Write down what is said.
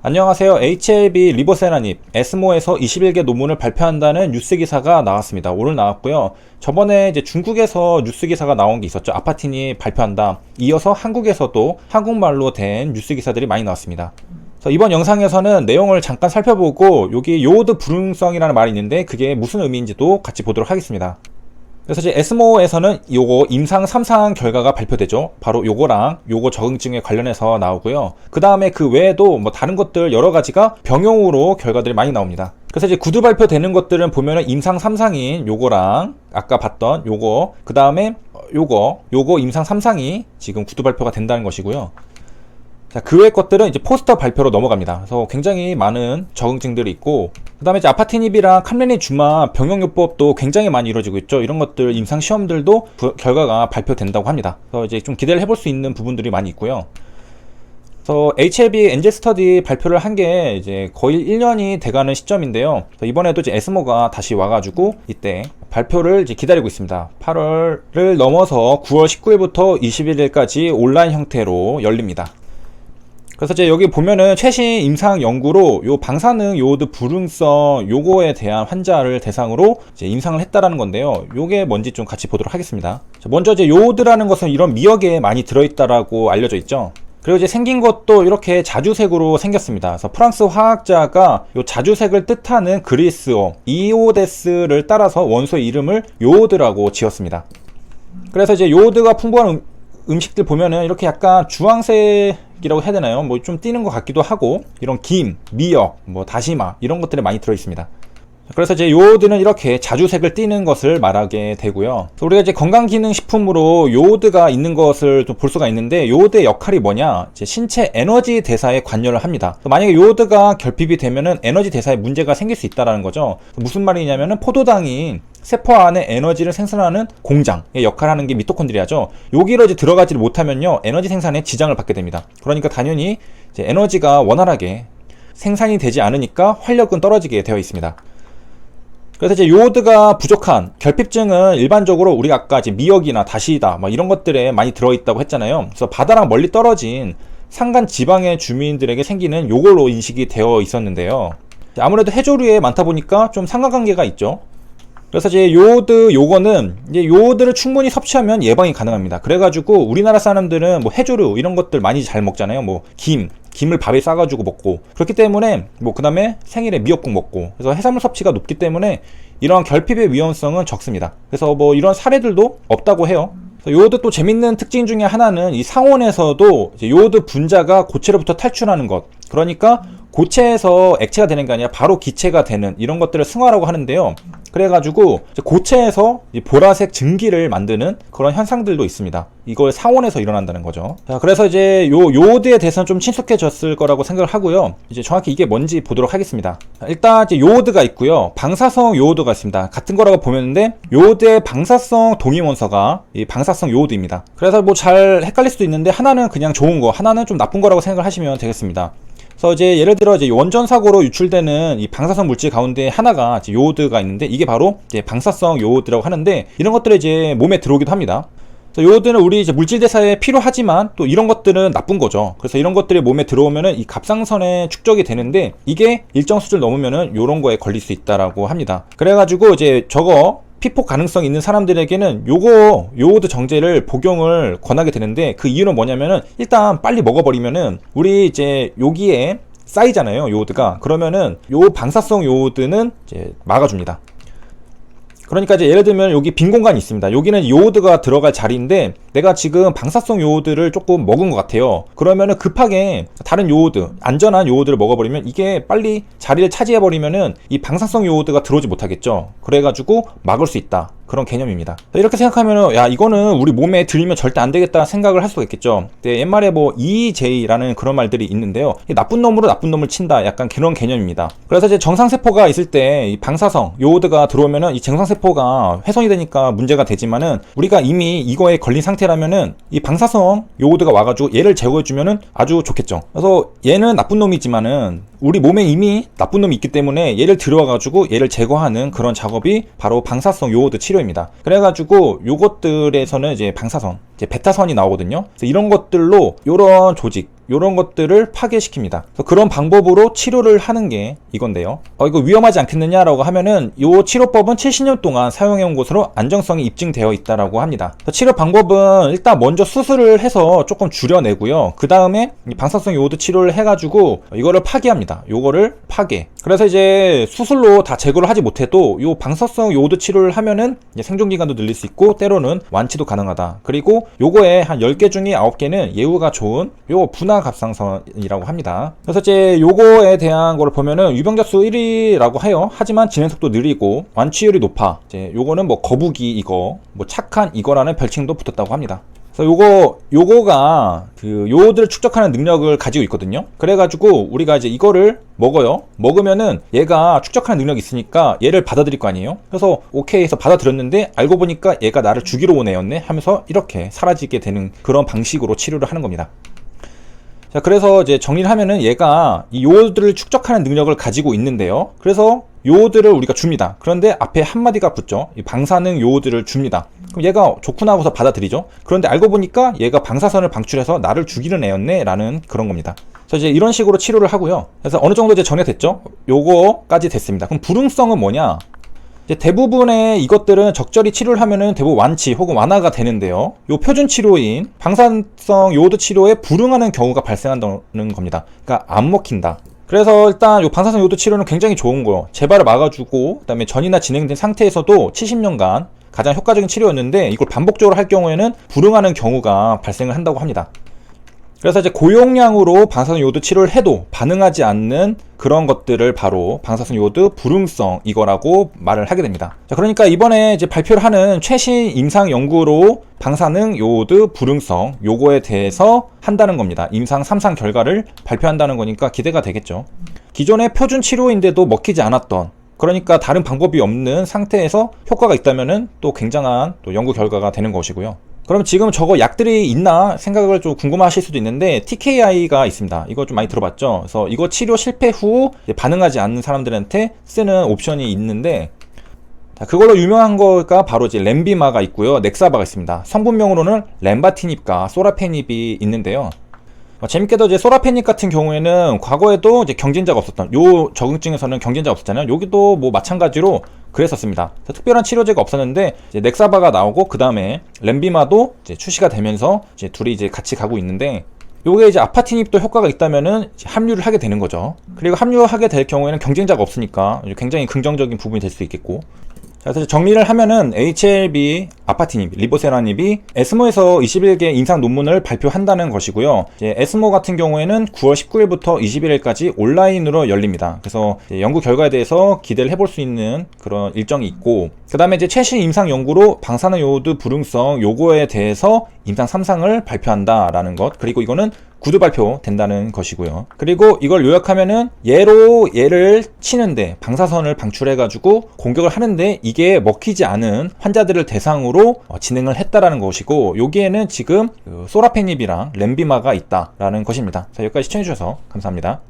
안녕하세요. HLB 리보세라님, 에스모에서 21개 논문을 발표한다는 뉴스 기사가 나왔습니다. 오늘 나왔고요. 저번에 이제 중국에서 뉴스 기사가 나온 게 있었죠. 아파틴이 발표한다. 이어서 한국에서도 한국말로 된 뉴스 기사들이 많이 나왔습니다. 그래서 이번 영상에서는 내용을 잠깐 살펴보고 여기 요오드 불응성이라는 말이 있는데 그게 무슨 의미인지도 같이 보도록 하겠습니다. 그래서 이제 에스모에서는 요거 임상 3상 결과가 발표되죠. 바로 요거랑 요거 적응증에 관련해서 나오고요. 그 다음에 그 외에도 뭐 다른 것들 여러 가지가 병용으로 결과들이 많이 나옵니다. 그래서 이제 구두 발표되는 것들은 보면은 임상 3상인 요거랑 아까 봤던 요거, 그 다음에 요거 임상 3상이 지금 구두 발표가 된다는 것이고요. 자, 그 외 것들은 이제 포스터 발표로 넘어갑니다. 그래서 굉장히 많은 적응증들이 있고, 그 다음에 이제 아파티닙이랑 캄레니 주마 병용요법도 굉장히 많이 이루어지고 있죠. 이런 것들 임상 시험들도 결과가 발표된다고 합니다. 그래서 이제 좀 기대를 해볼 수 있는 부분들이 많이 있고요. 그래서 HLB 엔젤 스터디 발표를 한 게 이제 거의 1년이 돼가는 시점인데요. 이번에도 이제 에스모가 다시 와가지고 이때 발표를 이제 기다리고 있습니다. 8월을 넘어서 9월 19일부터 21일까지 온라인 형태로 열립니다. 그래서 이제 여기 보면은 최신 임상 연구로 요 방사능 요오드 불응성 요거에 대한 환자를 대상으로 이제 임상을 했다라는 건데요. 요게 뭔지 좀 같이 보도록 하겠습니다. 먼저 이제 요오드라는 것은 이런 미역에 많이 들어있다라고 알려져 있죠. 그리고 이제 생긴 것도 이렇게 자주색으로 생겼습니다. 그래서 프랑스 화학자가 요 자주색을 뜻하는 그리스어 이오데스를 따라서 원소의 이름을 요오드라고 지었습니다. 그래서 이제 요오드가 풍부한 음식들 보면은 이렇게 약간 주황색이라고 해야 되나요? 뭐 좀 띄는 것 같기도 하고, 이런 김, 미역, 뭐 다시마 이런 것들이 많이 들어 있습니다. 그래서 이제 요오드는 이렇게 자주색을 띠는 것을 말하게 되고요. 우리가 이제 건강기능식품으로 요오드가 있는 것을 좀 볼 수가 있는데, 요오드의 역할이 뭐냐? 이제 신체 에너지 대사에 관여를 합니다. 만약에 요오드가 결핍이 되면은 에너지 대사에 문제가 생길 수 있다라는 거죠. 무슨 말이냐면은 포도당이 세포 안에 에너지를 생산하는 공장의 역할을 하는 게 미토콘드리아죠. 여기로 이제 들어가지 못하면요, 에너지 생산에 지장을 받게 됩니다. 그러니까 당연히 이제 에너지가 원활하게 생산이 되지 않으니까 활력은 떨어지게 되어 있습니다. 그래서 이제 요오드가 부족한 결핍증은 일반적으로 우리가 아까 이제 미역이나 다시다 뭐 이런 것들에 많이 들어있다고 했잖아요. 그래서 바다랑 멀리 떨어진 산간 지방의 주민들에게 생기는 요걸로 인식이 되어 있었는데요. 아무래도 해조류에 많다 보니까 좀 상관관계가 있죠. 그래서 이제 요오드 요거는 이제 요오드를 충분히 섭취하면 예방이 가능합니다. 그래가지고 우리나라 사람들은 뭐 해조류 이런 것들 많이 잘 먹잖아요. 뭐 김을 밥에 싸가지고 먹고, 그렇기 때문에 뭐 그 다음에 생일에 미역국 먹고, 그래서 해산물 섭취가 높기 때문에 이러한 결핍의 위험성은 적습니다. 그래서 뭐 이런 사례들도 없다고 해요. 요오드 또 재밌는 특징 중에 하나는 이 상온에서도 이제 요오드 분자가 고체로부터 탈출하는 것, 그러니까 고체에서 액체가 되는 게 아니라 바로 기체가 되는 이런 것들을 승화라고 하는데요. 그래가지고 고체에서 보라색 증기를 만드는 그런 현상들도 있습니다. 이걸 상온에서 일어난다는 거죠. 자, 그래서 이제 요오드에 대해서는 좀 친숙해졌을 거라고 생각을 하고요. 이제 정확히 이게 뭔지 보도록 하겠습니다. 일단 이제 요오드가 있고요, 방사성 요오드가 있습니다. 같은 거라고 보면데 요오드의 방사성 동위원소가 이 방사성 요오드입니다. 그래서 뭐 잘 헷갈릴 수도 있는데 하나는 그냥 좋은 거, 하나는 좀 나쁜 거라고 생각을 하시면 되겠습니다. 그래서 이제 예를 들어 이제 원전 사고로 유출되는 이 방사성 물질 가운데 하나가 이제 요오드가 있는데, 이게 바로 이제 방사성 요오드라고 하는데, 이런 것들이 이제 몸에 들어오기도 합니다. 그래서 요오드는 우리 이제 물질 대사에 필요하지만 또 이런 것들은 나쁜 거죠. 그래서 이런 것들이 몸에 들어오면은 이 갑상선에 축적이 되는데, 이게 일정 수준을 넘으면은 요런 거에 걸릴 수 있다라고 합니다. 그래가지고 이제 저거 피폭 가능성 있는 사람들에게는 요오드 정제를 복용을 권하게 되는데, 그 이유는 뭐냐면은 일단 빨리 먹어버리면은 우리 이제 여기에 쌓이잖아요, 요오드가. 그러면은 요 방사성 요오드는 이제 막아줍니다. 그러니까 이제 예를 들면 여기 빈 공간이 있습니다. 여기는 요오드가 들어갈 자리인데 내가 지금 방사성 요오드를 조금 먹은 것 같아요. 그러면은 급하게 다른 요오드, 안전한 요오드를 먹어버리면 이게 빨리 자리를 차지해버리면은 이 방사성 요오드가 들어오지 못하겠죠. 그래가지고 막을 수 있다, 그런 개념입니다. 이렇게 생각하면은 야, 이거는 우리 몸에 들이면 절대 안 되겠다 생각을 할 수가 있겠죠. 근데 옛말에 뭐 EJ라는 그런 말들이 있는데요, 나쁜 놈으로 나쁜 놈을 친다, 약간 그런 개념입니다. 그래서 이제 정상세포가 있을 때 이 방사성 요오드가 들어오면은 이 정상세포가 훼손이 되니까 문제가 되지만은, 우리가 이미 이거에 걸린 상태라면은 이 방사성 요오드가 와가지고 얘를 제거해주면은 아주 좋겠죠. 그래서 얘는 나쁜 놈이지만은 우리 몸에 이미 나쁜 놈이 있기 때문에 얘를 들어와가지고 얘를 제거하는 그런 작업이 바로 방사성 요오드 치료입니다. 그래가지고 요것들에서는 이제 방사선, 이제 베타선이 나오거든요. 그래서 이런 것들로 요런 조직, 요런 것들을 파괴시킵니다. 그래서 그런 방법으로 치료를 하는 게 이건데요. 이거 위험하지 않겠느냐라고 하면은 요 치료법은 70년 동안 사용해온 것으로 안정성이 입증되어 있다라고 합니다. 치료 방법은 일단 먼저 수술을 해서 조금 줄여내고요. 그 다음에 방사성 요오드 치료를 해가지고 이거를 파괴합니다. 요거를 파괴. 그래서 이제 수술로 다 제거를 하지 못해도 요 방사성 요오드 치료를 하면은 생존 기간도 늘릴 수 있고 때로는 완치도 가능하다. 그리고 요거에 한 10개 중에 9개는 예후가 좋은 요 분화 갑상선이라고 합니다. 그래서 이제 요거에 대한 거를 보면은 유병자 수 1위라고 해요. 하지만 진행 속도 느리고 완치율이 높아. 이제 요거는 뭐 거북이 이거, 뭐 착한 이거라는 별칭도 붙었다고 합니다. 그래서 요거가 그 요오드를 축적하는 능력을 가지고 있거든요. 그래가지고 우리가 이제 이거를 먹어요. 먹으면은 얘가 축적하는 능력이 있으니까 얘를 받아들일 거 아니에요. 그래서 오케이 해서 받아들였는데 알고 보니까 얘가 나를 죽이러 온 애였네 하면서 이렇게 사라지게 되는 그런 방식으로 치료를 하는 겁니다. 자, 그래서 이제 정리를 하면은 얘가 이 요오드를 축적하는 능력을 가지고 있는데요. 그래서 요오드를 우리가 줍니다. 그런데 앞에 한마디가 붙죠. 이 방사능 요오드를 줍니다. 그럼 얘가 좋구나 하고서 받아들이죠. 그런데 알고 보니까 얘가 방사선을 방출해서 나를 죽이는 애였네 라는 그런 겁니다. 그래서 이제 이런 식으로 치료를 하고요. 그래서 어느 정도 이제 정리가 됐죠. 요거까지 됐습니다. 그럼 불응성은 뭐냐? 이제 대부분의 이것들은 적절히 치료를 하면은 대부분 완치 혹은 완화가 되는데요. 요 표준 치료인 방사성 요오드 치료에 불응하는 경우가 발생한다는 겁니다. 그러니까 안 먹힌다. 그래서 일단 요 방사성 요오드 치료는 굉장히 좋은 거예요. 재발을 막아주고 그다음에 전이나 진행된 상태에서도 70년간 가장 효과적인 치료였는데 이걸 반복적으로 할 경우에는 불응하는 경우가 발생을 한다고 합니다. 그래서 이제 고용량으로 방사성 요오드 치료를 해도 반응하지 않는 그런 것들을 바로 방사성 요오드 불응성 이거라고 말을 하게 됩니다. 자, 그러니까 이번에 이제 발표를 하는 최신 임상 연구로 방사능 요오드 불응성 요거에 대해서 한다는 겁니다. 임상 3상 결과를 발표한다는 거니까 기대가 되겠죠. 기존의 표준 치료인데도 먹히지 않았던, 그러니까 다른 방법이 없는 상태에서 효과가 있다면은 또 굉장한 또 연구 결과가 되는 것이고요. 그럼 지금 저거 약들이 있나 생각을 좀 궁금하실 수도 있는데 TKI가 있습니다. 이거 좀 많이 들어봤죠? 그래서 이거 치료 실패 후 반응하지 않는 사람들한테 쓰는 옵션이 있는데, 자, 그걸로 유명한 거가 바로 이제 렌비마가 있고요. 넥사바가 있습니다. 성분명으로는 렌바티닙과 소라페닙이 있는데요. 재밌게도 이제 소라페닙 같은 경우에는 과거에도 이제 경쟁자가 없었던 요 적응증에서는 경쟁자가 없었잖아요. 여기도 뭐 마찬가지로 그랬었습니다. 특별한 치료제가 없었는데 이제 넥사바가 나오고 그 다음에 렌비마도 이제 출시가 되면서 이제 둘이 이제 같이 가고 있는데, 요게 이제 아파티닙도 효과가 있다면은 이제 합류를 하게 되는 거죠. 그리고 합류하게 될 경우에는 경쟁자가 없으니까 굉장히 긍정적인 부분이 될 수 있겠고. 자, 그래서 정리를 하면은 HLB, 아파티닙, 리보세라닙이 에스모에서 21개 임상 논문을 발표한다는 것이고요. 이제 에스모 같은 경우에는 9월 19일부터 21일까지 온라인으로 열립니다. 그래서 연구 결과에 대해서 기대를 해볼 수 있는 그런 일정이 있고, 그 다음에 이제 최신 임상 연구로 방사능 요오드 불응성 요거에 대해서 임상 3상을 발표한다라는 것, 그리고 이거는 구두 발표된다는 것이고요. 그리고 이걸 요약하면은 얘를 치는데 방사선을 방출해가지고 공격을 하는데 이게 먹히지 않은 환자들을 대상으로 진행을 했다라는 것이고, 여기에는 지금 소라페닙이랑 렌비마가 있다라는 것입니다. 자, 여기까지 시청해주셔서 감사합니다.